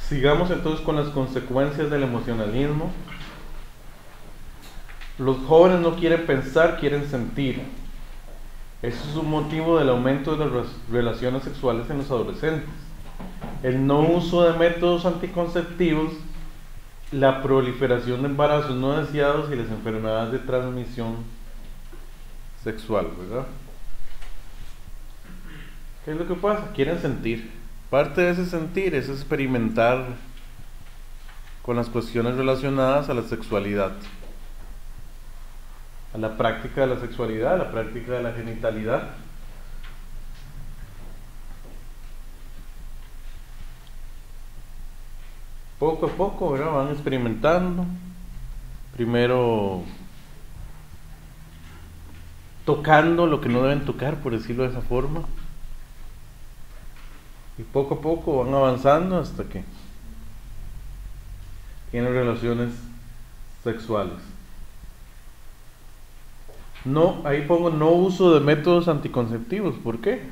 Sigamos entonces con las consecuencias del emocionalismo. Los jóvenes no quieren pensar, quieren sentir. Eso es un motivo del aumento de las relaciones sexuales en los adolescentes. El no uso de métodos anticonceptivos, la proliferación de embarazos no deseados y las enfermedades de transmisión sexual, ¿verdad? ¿Qué es lo que pasa? Quieren sentir. Parte de ese sentir es experimentar con las cuestiones relacionadas a la sexualidad, a la práctica de la sexualidad, a la práctica de la genitalidad. Poco a poco, ¿verdad? Van experimentando. Primero tocando lo que no deben tocar, por decirlo de esa forma. Y poco a poco van avanzando hasta que tienen relaciones sexuales. No, ahí pongo no uso de métodos anticonceptivos. ¿Por qué?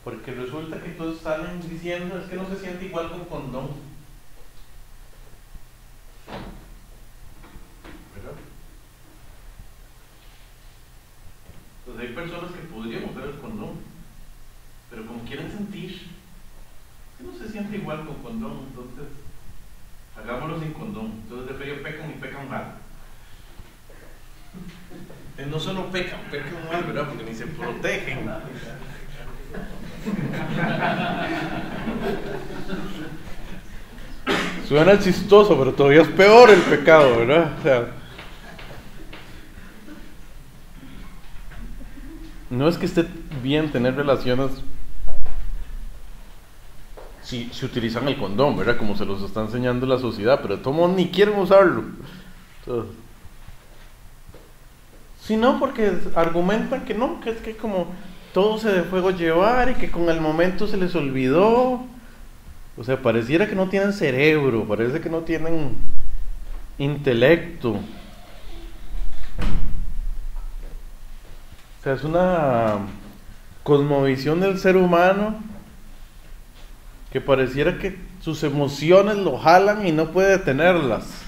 Porque resulta que todos salen diciendo es que no se siente igual con condón. ¿Verdad? Entonces hay personas que podrían usar el condón, pero como quieren sentir, es que no se siente igual con condón, entonces hagámoslo sin condón. Entonces de frío pecan y pecan mal. No solo pecan mal, ¿verdad? Porque ni se protegen. Suena chistoso, pero todavía es peor el pecado, ¿verdad? O sea, no es que esté bien tener relaciones si utilizan el condón, ¿verdad? Como se los está enseñando la sociedad, pero de todo modo ni quieren usarlo. Entonces, sino porque argumentan que no, que es que como todo se de fuego llevar y que con el momento se les olvidó. O sea, pareciera que no tienen cerebro, parece que no tienen intelecto. O sea, es una cosmovisión del ser humano que pareciera que sus emociones lo jalan y no puede detenerlas.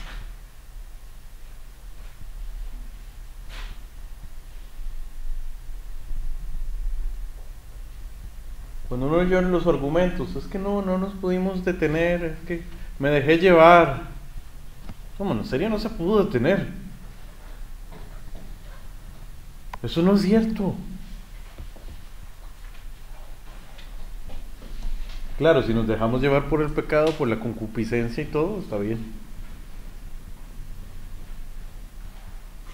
Cuando uno oye los argumentos, es que no nos pudimos detener, es que me dejé llevar. ¿Cómo? En serio no se pudo detener. Eso no es cierto. Claro, si nos dejamos llevar por el pecado, por la concupiscencia y todo, está bien.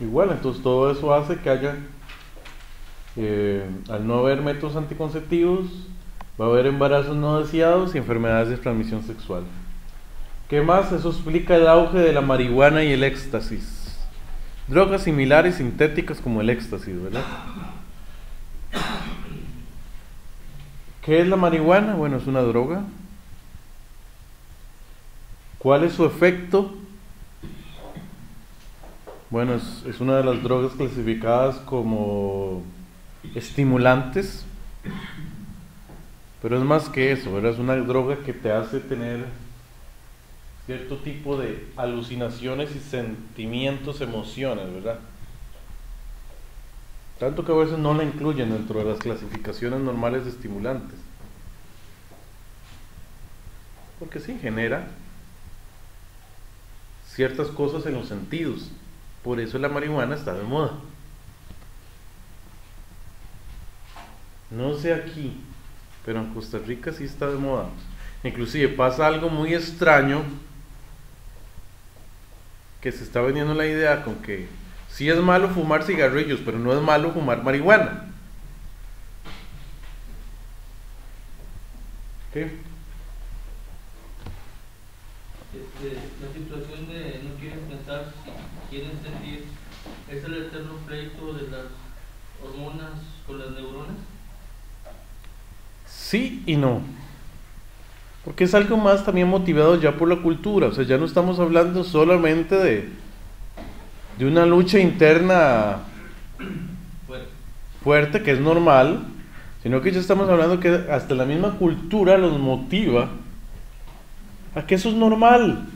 Igual, entonces todo eso hace que haya, al no haber métodos anticonceptivos, va a haber embarazos no deseados y enfermedades de transmisión sexual. ¿Qué más? Eso explica el auge de la marihuana y el éxtasis. Drogas similares sintéticas como el éxtasis, ¿verdad? ¿Qué es la marihuana? Bueno, es una droga. ¿Cuál es su efecto? Bueno, es una de las drogas clasificadas como estimulantes, pero es más que eso, ¿verdad? Es una droga que te hace tener cierto tipo de alucinaciones y sentimientos, emociones, ¿verdad? Tanto que a veces no la incluyen dentro de las clasificaciones normales de estimulantes, porque sí genera ciertas cosas en los sentidos. Por eso la marihuana está de moda. No sé aquí, pero en Costa Rica sí está de moda. Inclusive pasa algo muy extraño, que se está vendiendo la idea con que sí es malo fumar cigarrillos, pero no es malo fumar marihuana. ¿Qué? La situación de no quieren pensar, si quieren sentir, ¿es el eterno pleito de las hormonas con las neuronas? Sí y no, porque es algo más también motivado ya por la cultura. O sea, ya no estamos hablando solamente de una lucha interna fuerte, que es normal, sino que ya estamos hablando que hasta la misma cultura los motiva a que eso es normal.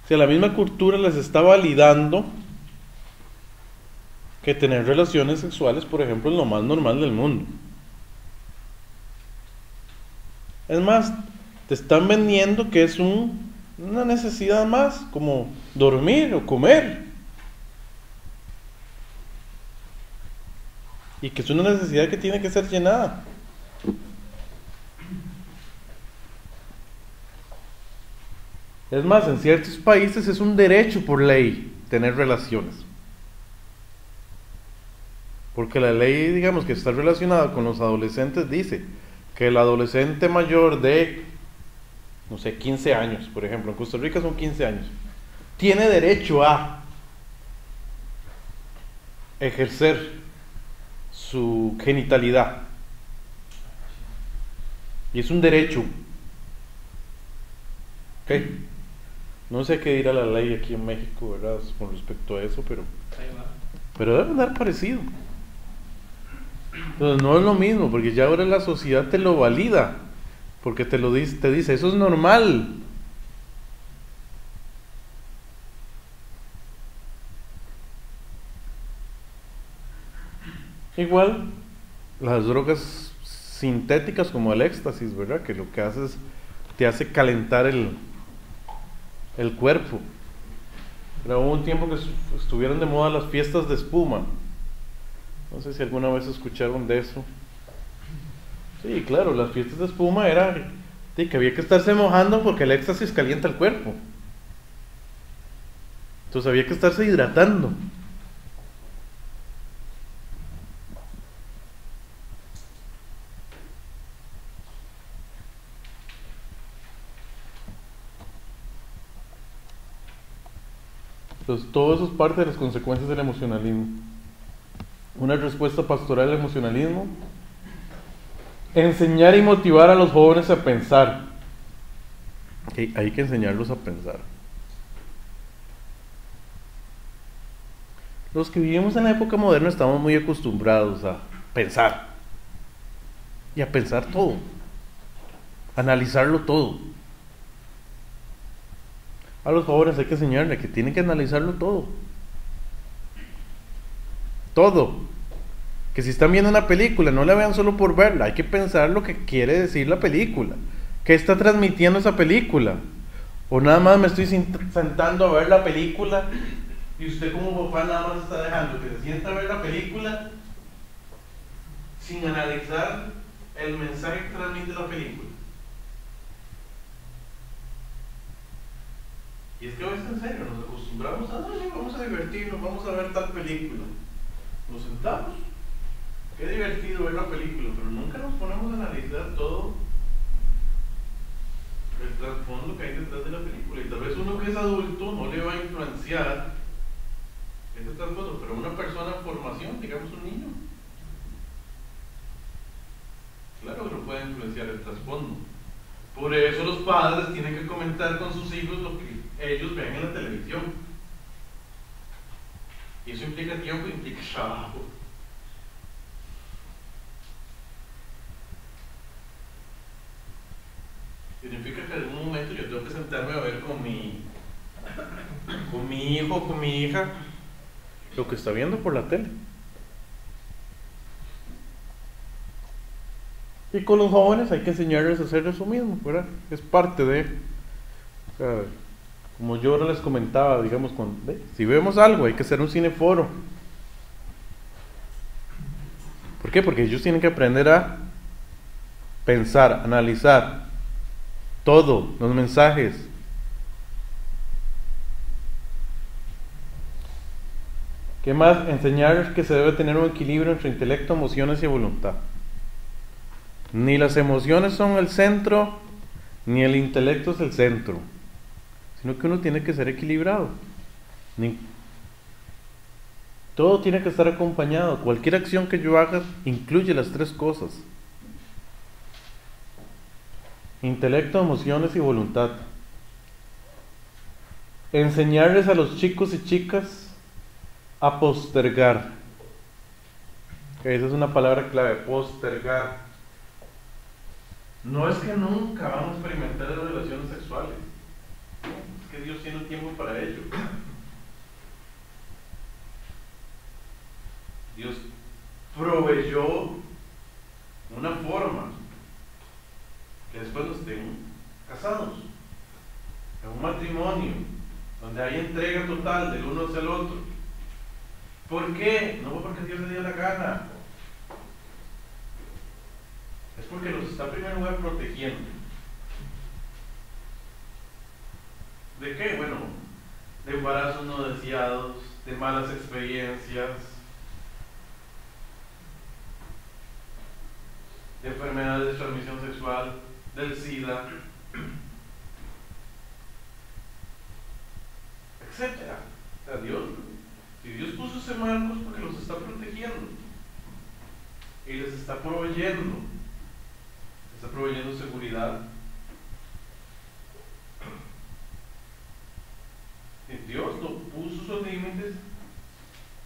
O sea, la misma cultura les está validando que tener relaciones sexuales, por ejemplo, es lo más normal del mundo. Es más, te están vendiendo que es una necesidad más, como dormir o comer. Y que es una necesidad que tiene que ser llenada. Es más, en ciertos países es un derecho por ley tener relaciones. Porque la ley, digamos, que está relacionada con los adolescentes dice que el adolescente mayor de, no sé, 15 años, por ejemplo, en Costa Rica son 15 años, tiene derecho a ejercer su genitalidad. Y es un derecho. ¿Ok? No sé qué dirá la ley aquí en México, ¿verdad? Con respecto a eso, pero debe andar parecido. Entonces no es lo mismo, porque ya ahora la sociedad te lo valida, porque te dice, eso es normal. Igual, las drogas sintéticas como el éxtasis, ¿verdad? Que lo que hace es, te hace calentar el cuerpo. Pero hubo un tiempo que estuvieron de moda las fiestas de espuma. No sé si alguna vez escucharon de eso. Sí, claro, las fiestas de espuma era que había que estarse mojando porque el éxtasis calienta el cuerpo. Entonces había que estarse hidratando. Entonces todo eso es parte de las consecuencias del emocionalismo. Una respuesta pastoral al emocionalismo: enseñar y motivar a los jóvenes a pensar. Hay que enseñarlos a pensar. Los que vivimos en la época moderna estamos muy acostumbrados a pensar. Y a pensar todo. A analizarlo todo. A los jóvenes hay que enseñarles que tienen que analizarlo todo. Todo. Que si están viendo una película, no la vean solo por verla, hay que pensar lo que quiere decir la película. ¿Qué está transmitiendo esa película? O nada más me estoy sentando a ver la película y usted como papá nada más está dejando que se sienta a ver la película sin analizar el mensaje que transmite la película. Y es que a veces en serio nos acostumbramos a, no, vamos a divertirnos, vamos a ver tal película. Nos sentamos, qué divertido ver la película, pero nunca nos ponemos a analizar todo el trasfondo que hay detrás de la película. Y tal vez uno que es adulto no le va a influenciar ese trasfondo, pero una persona en formación, digamos un niño, claro que no puede influenciar el trasfondo. Por eso los padres tienen que comentar con sus hijos lo que ellos ven en la televisión. Y eso implica tiempo, implica trabajo. Significa que en algún momento yo tengo que sentarme a ver con mi hijo o con mi hija lo que está viendo por la tele. Y con los jóvenes hay que enseñarles a hacer eso mismo, ¿verdad? Es parte de, o sea, como yo ahora les comentaba, digamos, si vemos algo hay que hacer un cineforo. ¿Por qué? Porque ellos tienen que aprender a pensar, analizar todo, los mensajes. ¿Qué más? Enseñar que se debe tener un equilibrio entre intelecto, emociones y voluntad. Ni las emociones son el centro, ni el intelecto es el centro, sino que uno tiene que ser equilibrado. Todo tiene que estar acompañado. Cualquier acción que yo haga incluye las tres cosas: intelecto, emociones y voluntad. Enseñarles a los chicos y chicas a postergar. Esa es una palabra clave: postergar. No es que nunca vamos a experimentar relaciones sexuales, es que Dios tiene un tiempo para ello. Dios proveyó una forma que después nos estén casados, en un matrimonio donde hay entrega total del uno hacia el otro. ¿Por qué? No porque Dios le dio la gana, es porque los está en primer lugar protegiendo. ¿De qué? Bueno, de embarazos no deseados, de malas experiencias, de enfermedades de transmisión sexual, del SIDA, etcétera. O sea, si Dios puso ese marco es porque los está protegiendo y les está proveyendo seguridad. Y Dios no puso esos límites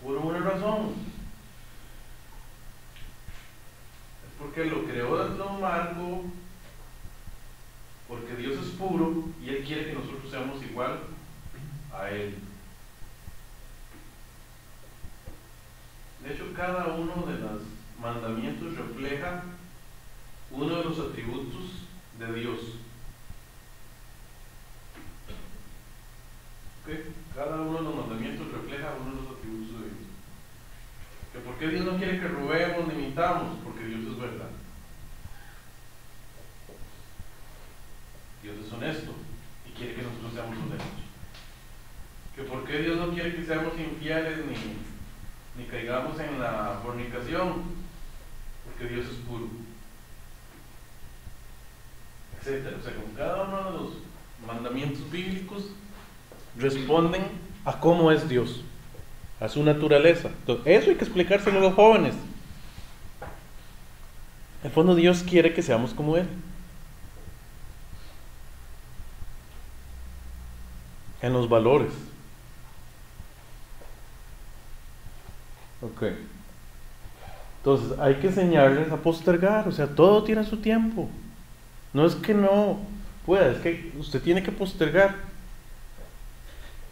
por una razón. Es porque lo creó dentro de un marco, porque Dios es puro y Él quiere que nosotros seamos igual a Él. De hecho, cada uno de los mandamientos refleja uno de los atributos de Dios. ¿Okay? Cada uno de los mandamientos refleja uno de los atributos de Dios. ¿Que por qué Dios no quiere que robemos ni mintamos? Porque Dios es verdad. Dios es honesto y quiere que nosotros seamos honestos. ¿Que por qué Dios no quiere que seamos infieles ni caigamos en la fornicación? Porque Dios es puro, etcétera. O sea, con cada uno de los mandamientos bíblicos responden a cómo es Dios, a su naturaleza. Entonces, eso hay que explicárselo a los jóvenes. En el fondo, Dios quiere que seamos como Él. En los valores. Ok. Entonces, hay que enseñarles a postergar. O sea, todo tiene su tiempo. No es que no pueda, es que usted tiene que postergar.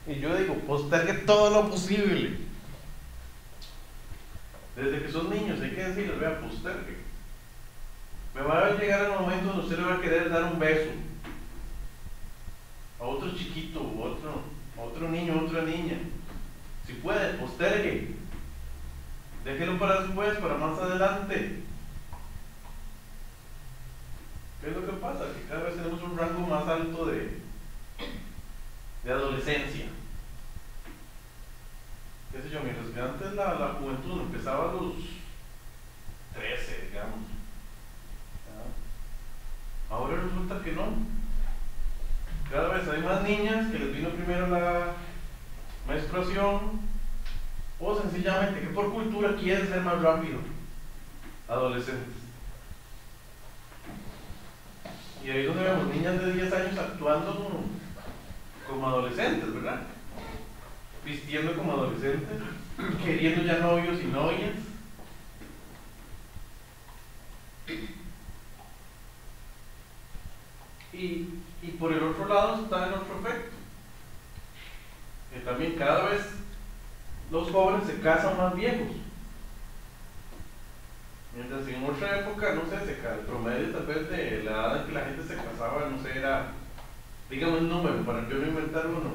Y yo digo, postergue todo lo posible. Desde que son niños hay que decirles, vea, postergue. Me va a llegar el momento donde usted le va a querer dar un beso a otro chiquito, a otro niño, a otra niña. Si puede, postergue. Déjelo para después, para más adelante. ¿Qué es lo que pasa? Que cada vez tenemos un rango más alto de adolescencia. ¿Qué sé yo? Mientras que antes la juventud empezaba a los 13, digamos. Ahora resulta que no. Cada vez hay más niñas que les vino primero la menstruación, o sencillamente que por cultura quieren ser más rápido adolescentes. Y ahí es donde vemos niñas de 10 años actuando como adolescentes, ¿verdad? Vistiendo como adolescentes, queriendo ya novios y novias. Y por el otro lado está el otro efecto, que también cada vez los jóvenes se casan más viejos. Mientras en otra época, no sé, el promedio tal vez de la edad en que la gente se casaba, no sé, era, dígame un número para yo no inventar uno,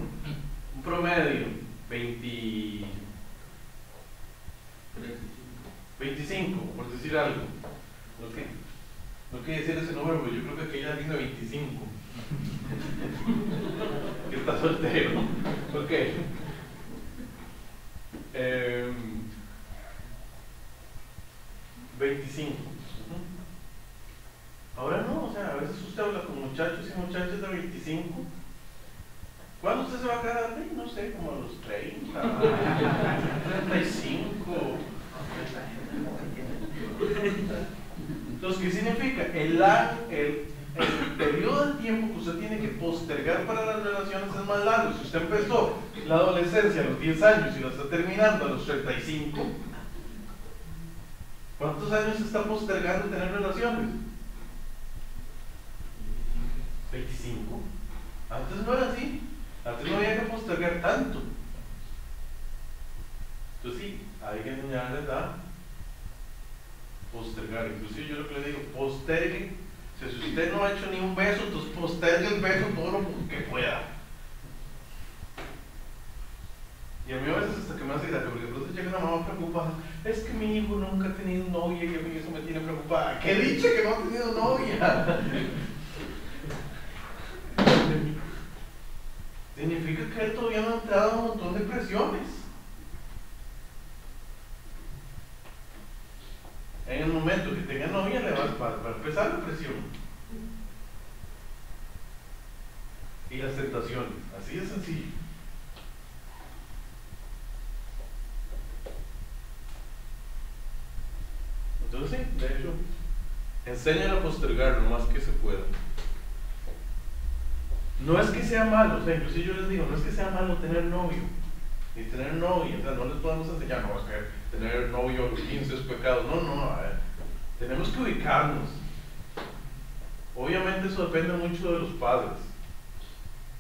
un promedio, 25, por decir algo. No quiere decir ese número, pero yo creo que aquella alguien de 25 que está soltero. Ok. 25. Ahora no, o sea, a veces usted habla con muchachos y muchachas de 25. ¿Cuándo usted se va a casar? No sé, como a los 30, 35. Entonces, ¿qué significa? El periodo de tiempo que usted tiene que postergar para las relaciones es más largo. Si usted empezó la adolescencia a los 10 años y lo está terminando a los 35, ¿cuántos años está postergando tener relaciones? 25. Antes no era así. Antes no había que postergar tanto. Entonces sí, hay que enseñarles a postergar. Inclusive yo lo que le digo, postergue. Si usted no ha hecho ni un beso, entonces postergue el beso todo lo que pueda. Y a mí a veces hasta que me hace gracia, porque entonces llega una mamá preocupada, es que mi hijo nunca ha tenido novia y a mí eso me tiene preocupada. ¡Qué dicha que no ha tenido novia! Significa que él todavía no ha entrado en un montón de presiones. En el momento que tenga novia le va a empezar la presión. Y las tentaciones, así de sencillo. Entonces sí, de hecho, enséñalo a postergar lo más que se pueda. No es que sea malo, o sea, inclusive yo les digo, no es que sea malo tener novio, ni tener novia, o sea, no les podemos enseñar, no, es que tener novio a los 15 es pecado, no, a ver, tenemos que ubicarnos. Obviamente eso depende mucho de los padres.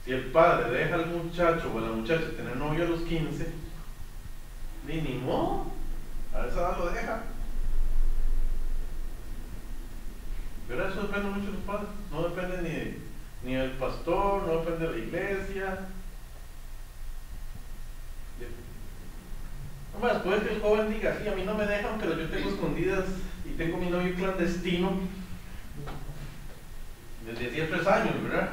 Si el padre deja al muchacho o a la muchacha tener novio a los 15, ni modo, a esa edad lo deja. Pero eso depende mucho de los padres, no depende ni del pastor, no depende de la iglesia. Nomás puede que el joven diga, sí, a mí no me dejan, pero yo tengo escondidas y tengo mi novio clandestino desde hacía 3 años, ¿verdad?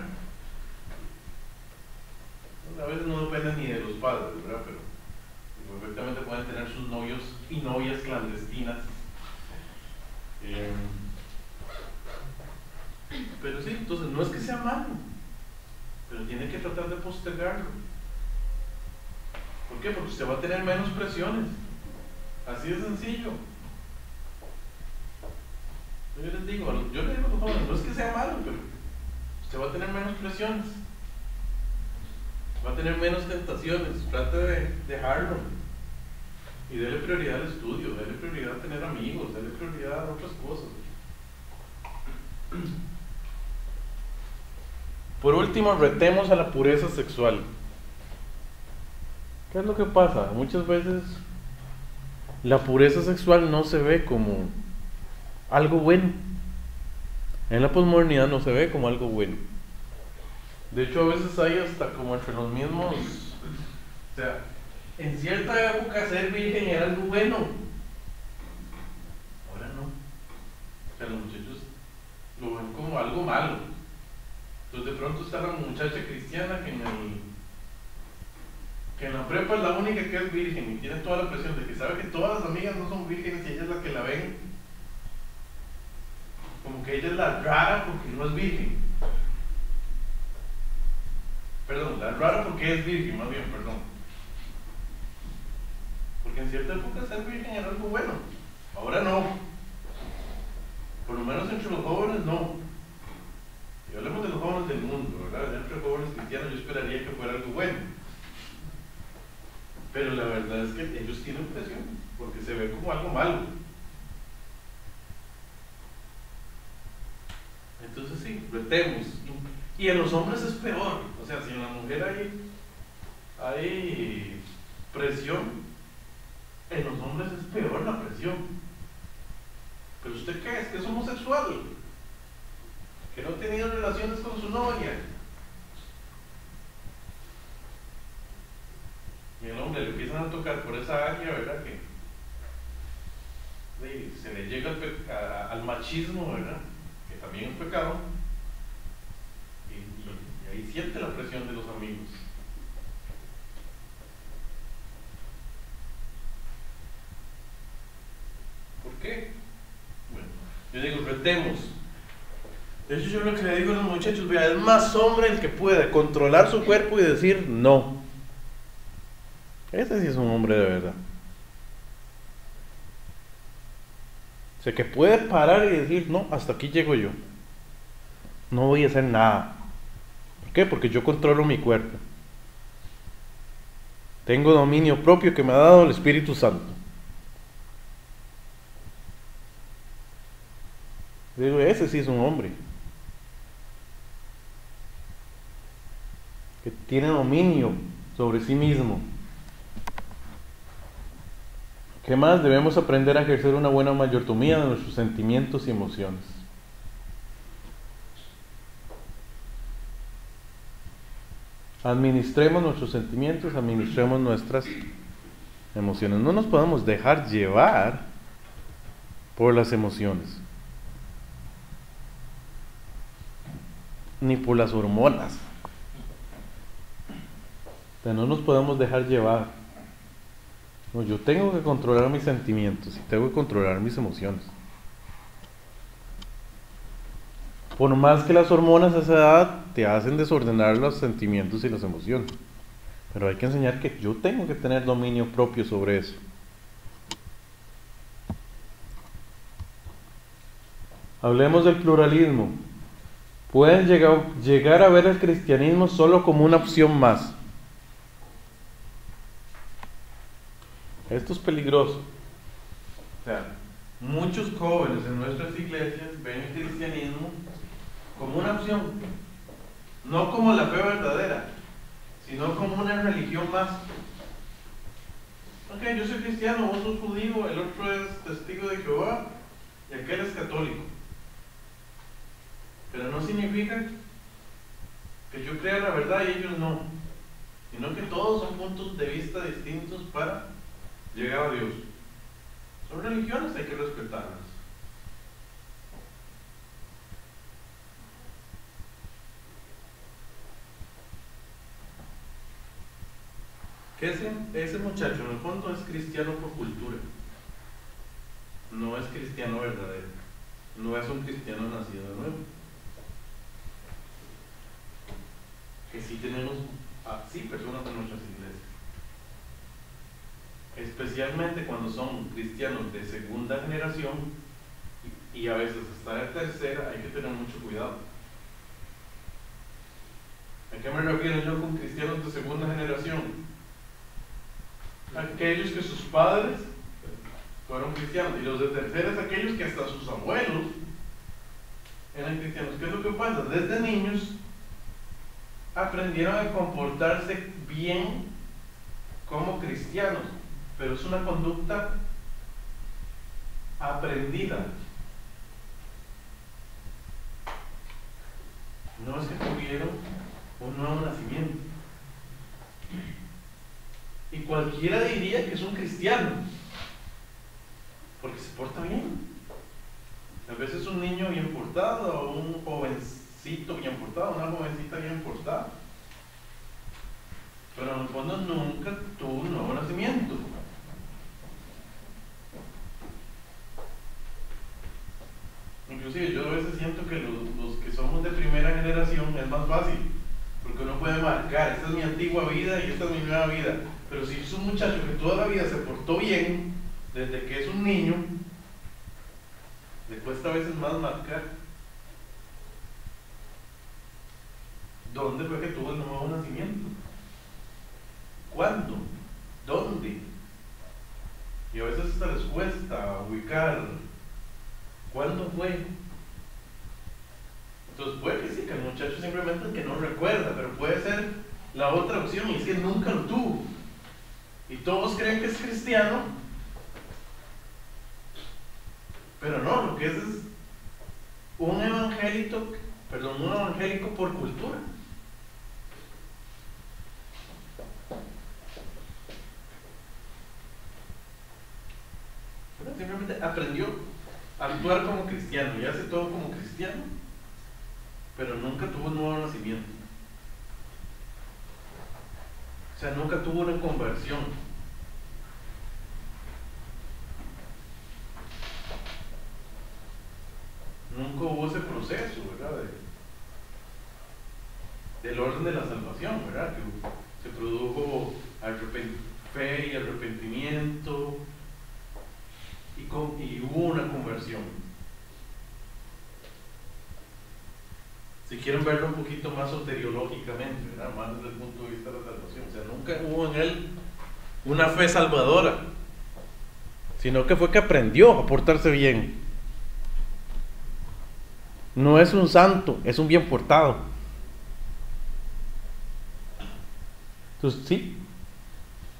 A veces no depende ni de los padres, ¿verdad? Pero perfectamente pueden tener sus novios y novias clandestinas. Pero sí, entonces no es que sea malo, pero tiene que tratar de postergarlo. ¿Por qué? Porque usted va a tener menos presiones. Así de sencillo. Yo les digo a los jóvenes, no es que sea malo, pero usted va a tener menos presiones. Va a tener menos tentaciones. Trate de dejarlo. Y dele prioridad al estudio, dele prioridad a tener amigos, dele prioridad a otras cosas. Por último, retemos a la pureza sexual. ¿Qué es lo que pasa? Muchas veces la pureza sexual no se ve como algo bueno. En la posmodernidad no se ve como algo bueno. De hecho, a veces hay hasta como entre los mismos, o sea, en cierta época ser virgen era algo bueno. Ahora no. O sea, los muchachos lo ven como algo malo. Entonces de pronto está la muchacha cristiana que en la prepa es la única que es virgen y tiene toda la presión de que sabe que todas las amigas no son vírgenes y ella es la que la ven como que ella es la rara porque no es virgen. Perdón, la rara porque es virgen, más bien, perdón. Porque en cierta época ser virgen era algo bueno. Ahora no. Por lo menos entre los jóvenes no. Y hablemos de los jóvenes del mundo, ¿verdad? Entre los jóvenes cristianos yo esperaría que fuera algo bueno. Pero la verdad es que ellos tienen presión, porque se ve como algo malo. Entonces sí, retemos. Y en los hombres es peor. O sea, si en la mujer hay presión, en los hombres es peor la presión. ¿Pero usted qué es? ¿Que es homosexual? ¿Que no ha tenido relaciones con su novia? Y el hombre le empiezan a tocar por esa área, ¿verdad? Que se le llega al machismo, ¿verdad? Que también es pecado. Y ahí siente la presión de los amigos. ¿Por qué? Bueno, yo digo, retemos. De hecho, yo lo que le digo a los muchachos, vea, es más hombre el que puede controlar su cuerpo y decir no. Ese sí es un hombre de verdad. O sea, que puede parar y decir, no, hasta aquí llego yo. No voy a hacer nada. ¿Por qué? Porque yo controlo mi cuerpo. Tengo dominio propio que me ha dado el Espíritu Santo. Digo, ese sí es un hombre. que tiene dominio sobre sí mismo. ¿Qué más? Debemos aprender a ejercer una buena mayordomía de nuestros sentimientos y emociones. Administremos nuestros sentimientos, administremos nuestras emociones. No nos podemos dejar llevar por las emociones, ni por las hormonas. O sea, no nos podemos dejar llevar. No, yo tengo que controlar mis sentimientos y tengo que controlar mis emociones. Por más que las hormonas a esa edad te hacen desordenar los sentimientos y las emociones, pero hay que enseñar que yo tengo que tener dominio propio sobre eso. Hablemos del pluralismo. Pueden llegar a ver el cristianismo solo como una opción más. Esto es peligroso. O sea, muchos jóvenes en nuestras iglesias ven el cristianismo como una opción, no como la fe verdadera, sino como una religión más. Ok, yo soy cristiano, vos sos judío, el otro es testigo de Jehová y aquel es católico. Pero no significa que yo crea la verdad y ellos no, sino que todos son puntos de vista distintos para llegar a Dios. Son religiones, hay que respetarlas. Que ese muchacho en el fondo es cristiano por cultura, no es cristiano verdadero, no es un cristiano nacido de nuevo. Que sí tenemos así personas en nuestras iglesias, especialmente cuando son cristianos de segunda generación y a veces hasta de tercera. Hay que tener mucho cuidado. ¿A qué me refiero yo con cristianos de segunda generación? Aquellos que sus padres fueron cristianos, y los de tercera es aquellos que hasta sus abuelos eran cristianos. ¿Qué es lo que pasa? Desde niños aprendieron a comportarse bien como cristianos, pero es una conducta aprendida. No es que tuvieron un nuevo nacimiento. Y cualquiera diría que es un cristiano, porque se porta bien. A veces un niño bien portado, o un jovencito bien portado, una jovencita bien portada, pero en el fondo nunca tuvo un nuevo nacimiento. Inclusive yo a veces siento que los que somos de primera generación es más fácil, porque uno puede marcar, esta es mi antigua vida y esta es mi nueva vida. Pero si es un muchacho que toda la vida se portó bien, desde que es un niño, le cuesta a veces más marcar dónde fue que tuvo el nuevo nacimiento, cuándo, dónde, y a veces hasta les cuesta ubicar cuándo fue. Entonces puede que sí, que el muchacho simplemente es que no recuerda, pero puede ser la otra opción, y es que nunca lo tuvo y todos creen que es cristiano, pero no, lo que es un evangélico por cultura. Pero simplemente aprendió a actuar como cristiano y hace todo como cristiano, pero nunca tuvo un nuevo nacimiento. O sea, nunca tuvo una conversión. Nunca hubo ese proceso, ¿verdad? Del orden de la salvación, ¿verdad? Que se produjo fe y arrepentimiento y hubo una conversión. Si quieren verlo un poquito más soteriológicamente, ¿verdad? Más desde el punto de vista de la salvación. O sea, nunca hubo en él una fe salvadora, sino que fue que aprendió a portarse bien. No es un santo, es un bien portado. Entonces, sí,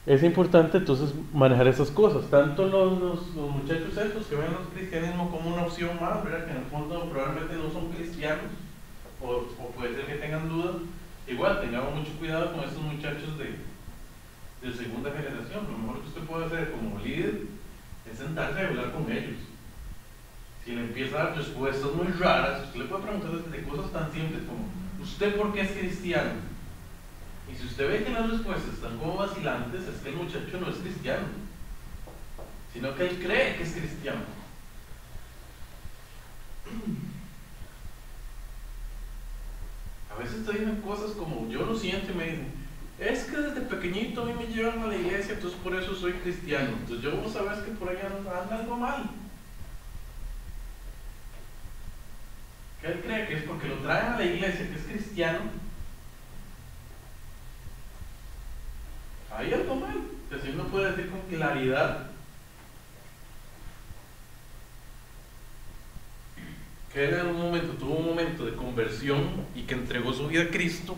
es importante entonces manejar esas cosas. Tanto los muchachos estos que ven el cristianismo como una opción más, ¿verdad? Que en el fondo probablemente no son cristianos, o puede ser que tengan dudas. Igual, tengamos mucho cuidado con estos muchachos de segunda generación. Lo mejor que usted puede hacer como líder es sentarse a hablar con ellos. Si le empieza a dar respuestas muy raras, usted le puede preguntar de cosas tan simples como: ¿usted por qué es cristiano? Y si usted ve que las respuestas están como vacilantes, es que el muchacho no es cristiano, sino que él cree que es cristiano. A veces te dicen cosas como: yo lo siento, y me dicen: es que desde pequeñito a mí me llevan a la iglesia, entonces por eso soy cristiano. Entonces yo, vos sabes que por allá anda algo mal. Que él cree que es porque lo traen a la iglesia, que es cristiano, hay algo mal. Que si uno puede decir con claridad que él en un momento tuvo un momento de conversión y que entregó su vida a Cristo,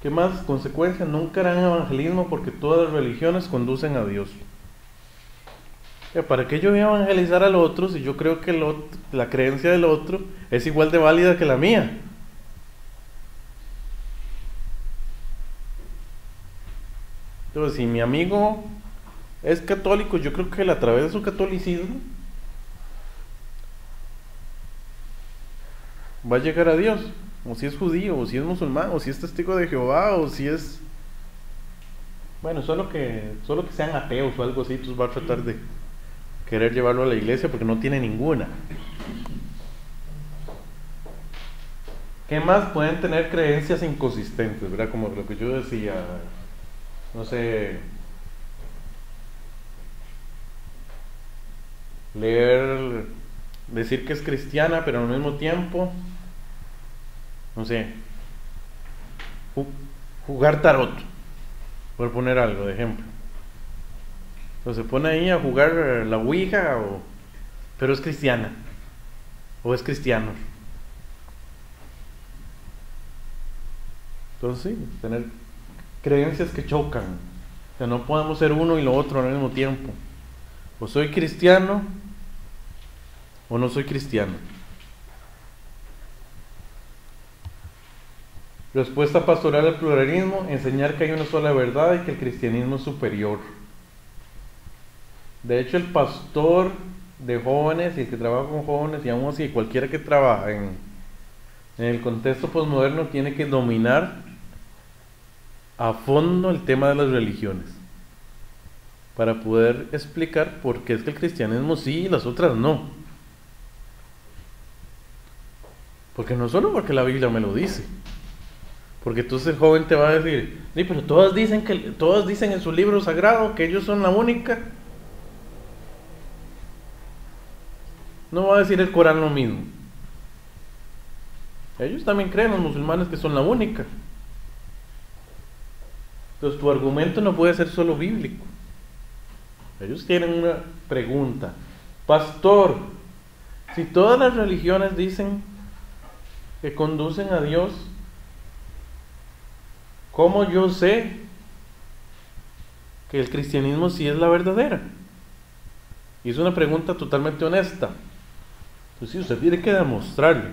¿qué más? Consecuencia: nunca harán evangelismo porque todas las religiones conducen a Dios. ¿Para qué yo voy a evangelizar al otro si yo creo que la creencia del otro es igual de válida que la mía? Entonces, si mi amigo es católico, yo creo que él, a través de su catolicismo, va a llegar a Dios. O si es judío, o si es musulmán, o si es testigo de Jehová, o si es... bueno, solo que sean ateos o algo así, entonces va a tratar de querer llevarlo a la iglesia porque no tiene ninguna. ¿Qué más? Pueden tener creencias inconsistentes, ¿verdad? Como lo que yo decía, no sé, decir que es cristiana, pero al mismo tiempo, no sé, jugar tarot, por poner algo de ejemplo. Entonces se pone ahí a jugar la ouija, pero es cristiana, o es cristiano. Entonces sí, tener creencias que chocan. O sea, no podemos ser uno y lo otro al mismo tiempo. O soy cristiano o no soy cristiano. Respuesta pastoral al pluralismo: enseñar que hay una sola verdad y que el cristianismo es superior. De hecho, el pastor de jóvenes y el que trabaja con jóvenes, y aún así cualquiera que trabaja en el contexto posmoderno, tiene que dominar a fondo el tema de las religiones para poder explicar por qué es que el cristianismo sí y las otras no. Porque no solo porque la Biblia me lo dice, porque entonces el joven te va a decir: sí, pero todas dicen en su libro sagrado que ellos son la única. No va a decir el Corán lo mismo. Ellos también creen, los musulmanes, que son la única. Entonces tu argumento no puede ser solo bíblico. Ellos tienen una pregunta: pastor, si todas las religiones dicen que conducen a Dios, ¿cómo yo sé que el cristianismo sí es la verdadera? Y es una pregunta totalmente honesta. Entonces, sí, usted tiene que demostrarle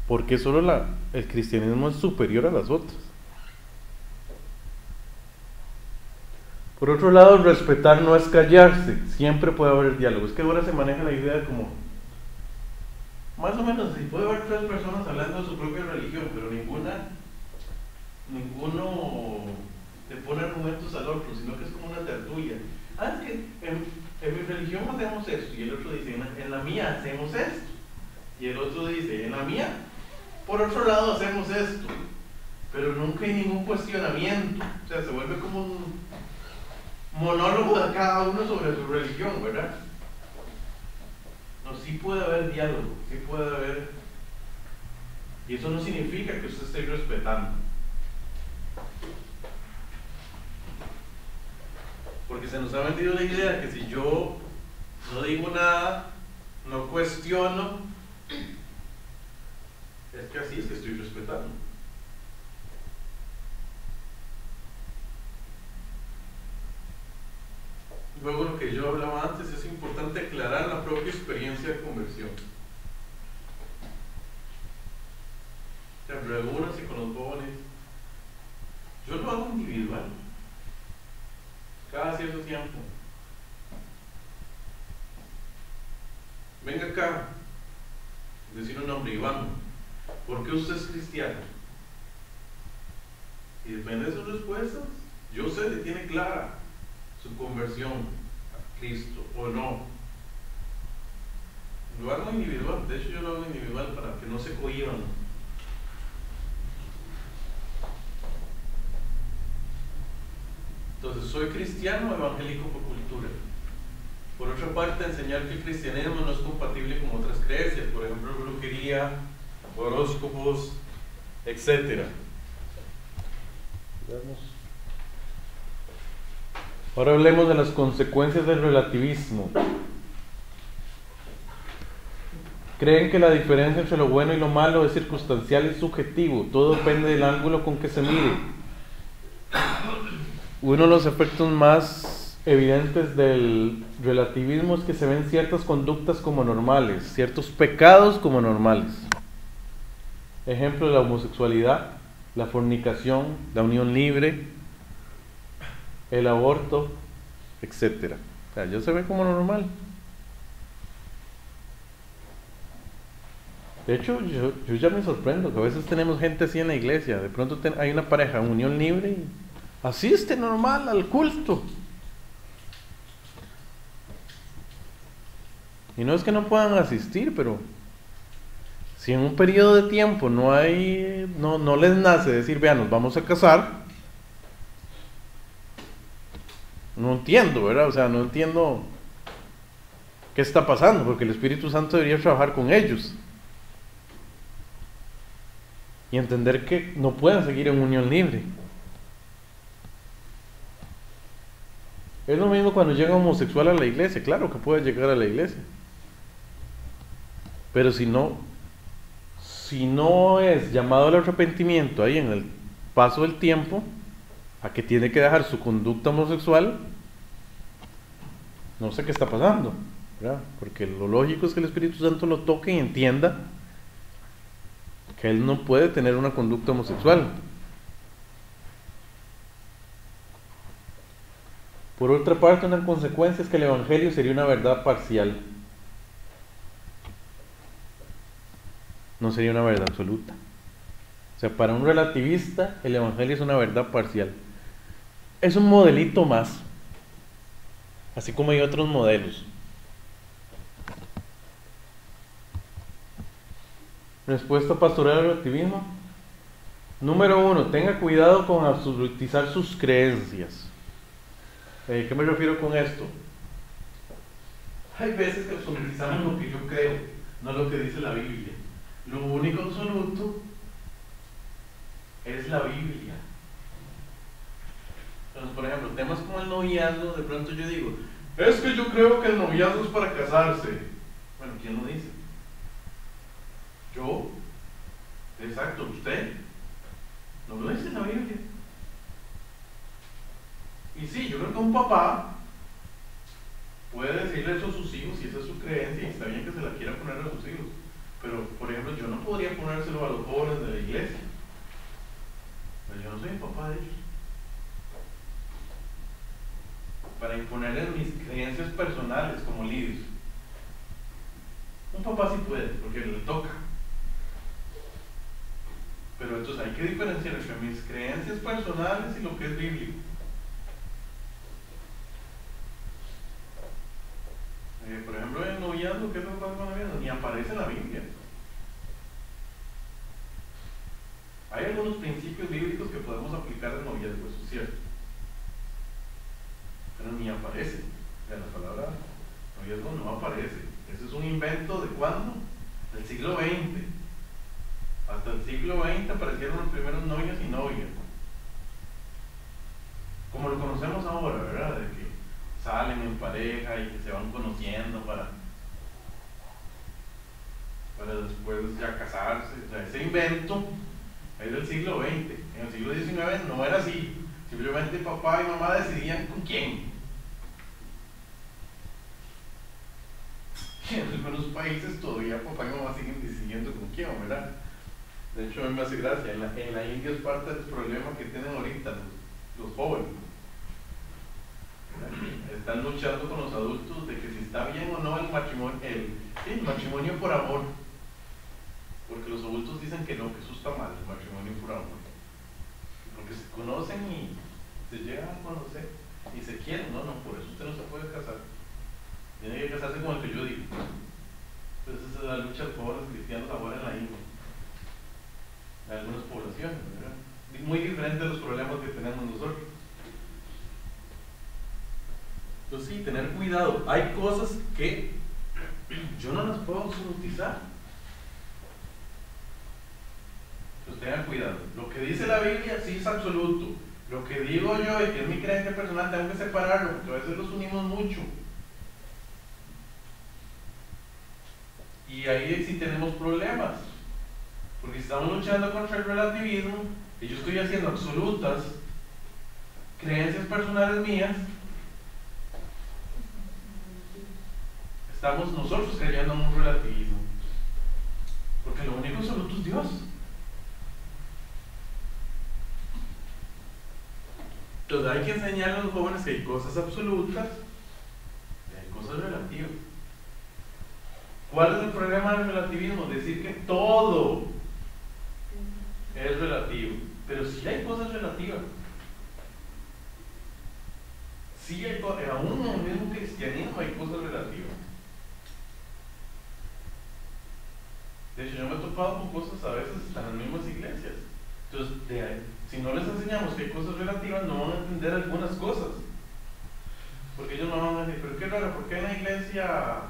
por qué solo el cristianismo es superior a las otras. Por otro lado, respetar no es callarse. Siempre puede haber diálogo. Es que ahora se maneja la idea como, más o menos, si puede haber 3 personas hablando de su propia religión, pero ninguno le pone argumentos al otro, sino que es como una tertulia. Es que en mi religión hacemos esto, y el otro dice: en la mía hacemos esto, y el otro dice: en la mía, por otro lado, hacemos esto. Pero nunca hay ningún cuestionamiento. O sea, se vuelve como un monólogo de cada uno sobre su religión, ¿verdad? No, sí puede haber diálogo, sí puede haber. Y eso no significa que usted esté respetando. Porque se nos ha vendido la idea que si yo no digo nada, no cuestiono, es que así es que estoy respetando. Luego, lo que yo hablaba antes, es importante aclarar la propia experiencia de conversión. O sea, reúnanse con los jóvenes. Yo lo hago individual, cada cierto tiempo. Venga acá, decir un nombre, Iván, ¿por qué usted es cristiano? Y depende de sus respuestas, yo sé que tiene clara su conversión a Cristo o no. Lo hago individual, de hecho yo lo hago individual para que no se cohíban. Entonces, ¿soy cristiano o evangélico por cultura? Por otra parte, enseñar que el cristianismo no es compatible con otras creencias, por ejemplo, brujería, horóscopos, etc. Ahora hablemos de las consecuencias del relativismo. Creen que la diferencia entre lo bueno y lo malo es circunstancial y subjetivo, todo depende del ángulo con que se mire. Uno de los efectos más evidentes del relativismo es que se ven ciertas conductas como normales, ciertos pecados como normales. Ejemplo, la homosexualidad, la fornicación, la unión libre, el aborto, etc. O sea, ya se ve como normal. De hecho, yo ya me sorprendo que a veces tenemos gente así en la iglesia. De pronto hay una pareja en unión libre y asiste normal al culto. Y no es que no puedan asistir, pero si en un periodo de tiempo no les nace decir, vean, nos vamos a casar, no entiendo, ¿verdad? O sea, no entiendo qué está pasando, porque el Espíritu Santo debería trabajar con ellos y entender que no pueden seguir en unión libre. Es lo mismo cuando llega un homosexual a la iglesia. Claro que puede llegar a la iglesia, pero si no es llamado al arrepentimiento ahí en el paso del tiempo, a que tiene que dejar su conducta homosexual, no sé qué está pasando, ¿verdad? Porque lo lógico es que el Espíritu Santo lo toque y entienda que él no puede tener una conducta homosexual. Por otra parte, una consecuencia es que el Evangelio sería una verdad parcial. No sería una verdad absoluta. O sea, para un relativista, el Evangelio es una verdad parcial. Es un modelito más, así como hay otros modelos. Respuesta pastoral al relativismo. Número 1, tenga cuidado con absolutizar sus creencias. ¿Qué me refiero con esto? Hay veces que absolutizamos lo que yo creo, no lo que dice la Biblia. Lo único absoluto es la Biblia. Entonces, por ejemplo, temas como el noviazgo, de pronto yo digo, es que yo creo que el noviazgo es para casarse. Bueno, ¿quién lo dice? ¿Yo? Exacto, ¿usted? No lo dice la Biblia. Y sí, yo creo que un papá puede decirle eso a sus hijos y esa es su creencia y está bien que se la quiera poner a sus hijos. Pero, por ejemplo, yo no podría ponérselo a los jóvenes de la iglesia. Pero yo no soy el papá de ellos. Para imponerles mis creencias personales como líderes. Un papá sí puede, porque le toca. Pero entonces hay que diferenciar entre mis creencias personales y lo que es bíblico. Por ejemplo, en el noviazgo, ¿qué es lo que pasa con el noviazgo? Ni aparece en la Biblia. Hay algunos principios bíblicos que podemos aplicar al noviazgo, eso es cierto. Pero ni aparece. En la palabra noviazgo no aparece. Ese es un invento ¿de cuándo? Del siglo XX. Hasta el siglo XX aparecieron los primeros novios y novias. Como lo conocemos ahora, ¿verdad? De que salen en pareja y que se van conociendo para después ya casarse. O sea, ese invento es del siglo XX. En el siglo XIX no era así. Simplemente papá y mamá decidían con quién. Y en algunos países todavía papá y mamá siguen decidiendo con quién, ¿verdad? De hecho, a mí me hace gracia. En la India es parte del problema que tienen ahorita los jóvenes. Están luchando con los adultos de que si está bien o no el matrimonio por amor. Porque los adultos dicen que no, que eso está mal, el matrimonio por amor. Porque se conocen y se llegan a conocer y se quieren. No, por eso usted no se puede casar. Tiene que casarse con el que yo digo. Entonces esa es la lucha de jóvenes cristianos ahora en la India. En algunas poblaciones, ¿verdad? Muy diferente a los problemas que tenemos nosotros. Entonces sí, tener cuidado. Hay cosas que yo no las puedo absolutizar. Entonces tengan cuidado. Lo que dice la Biblia sí es absoluto. Lo que digo yo y que es mi creencia personal tengo que separarlo, porque a veces los unimos mucho. Y ahí sí tenemos problemas. Porque si estamos luchando contra el relativismo y yo estoy haciendo absolutas creencias personales mías, estamos nosotros creyendo en un relativismo. Porque lo único absoluto es Dios. Entonces hay que enseñarle a los jóvenes que hay cosas absolutas y hay cosas relativas. ¿Cuál es el problema del relativismo? Decir que todo es relativo. Pero sí hay cosas relativas. Sí hay cosas, aún en el mismo cristianismo hay cosas relativas. De hecho, yo me he topado con cosas a veces hasta en las mismas iglesias. Entonces, si no les enseñamos que hay cosas relativas, no van a entender algunas cosas. Porque ellos no van a decir, pero qué raro, ¿por qué en la iglesia,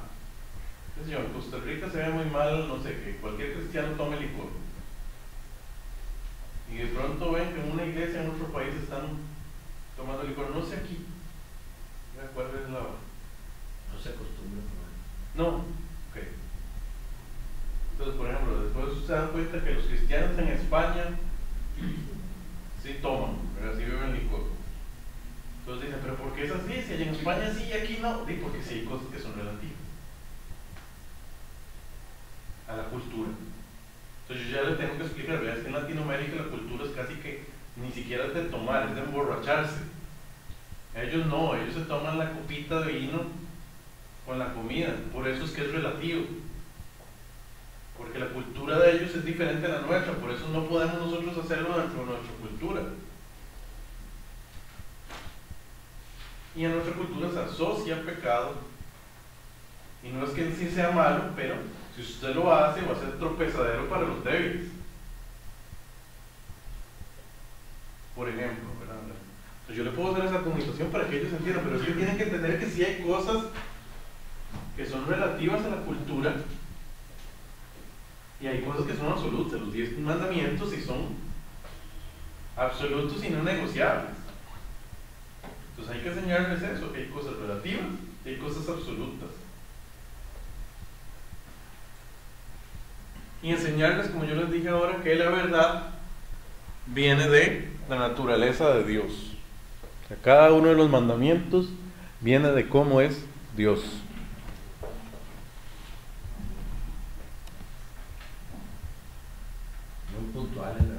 qué sé yo, en Costa Rica se ve muy mal, no sé, que cualquier cristiano tome licor? Y de pronto ven que en una iglesia en otro país están tomando licor, no sé aquí. ¿Cuál es la hora? No se acostumbra a tomar. No, ok. Entonces, por ejemplo, después se dan cuenta que los cristianos en España sí toman, pero sí beben licor. Entonces dicen, pero ¿por qué es así? Si en España sí y aquí no. Sí, porque sí hay cosas que son relativas a la cultura. Entonces yo ya les tengo que explicar, vean, es que en Latinoamérica la cultura es casi que ni siquiera es de tomar, es de emborracharse. Ellos no, ellos se toman la copita de vino con la comida, por eso es que es relativo. Porque la cultura de ellos es diferente a la nuestra, por eso no podemos nosotros hacerlo dentro de nuestra cultura. Y en nuestra cultura se asocia pecado, y no es que en sí sea malo, pero si usted lo hace va a ser tropezadero para los débiles. Por ejemplo, ¿verdad? Entonces yo le puedo hacer esa comunicación para que ellos entiendan, pero ellos tienen que entender que sí hay cosas que son relativas a la cultura y hay cosas que son absolutas. Los 10 mandamientos y son absolutos y no negociables. Entonces hay que enseñarles eso, que hay cosas relativas y hay cosas absolutas. Y enseñarles, como yo les dije ahora, que la verdad viene de la naturaleza de Dios. Que cada uno de los mandamientos viene de cómo es Dios. Muy puntual en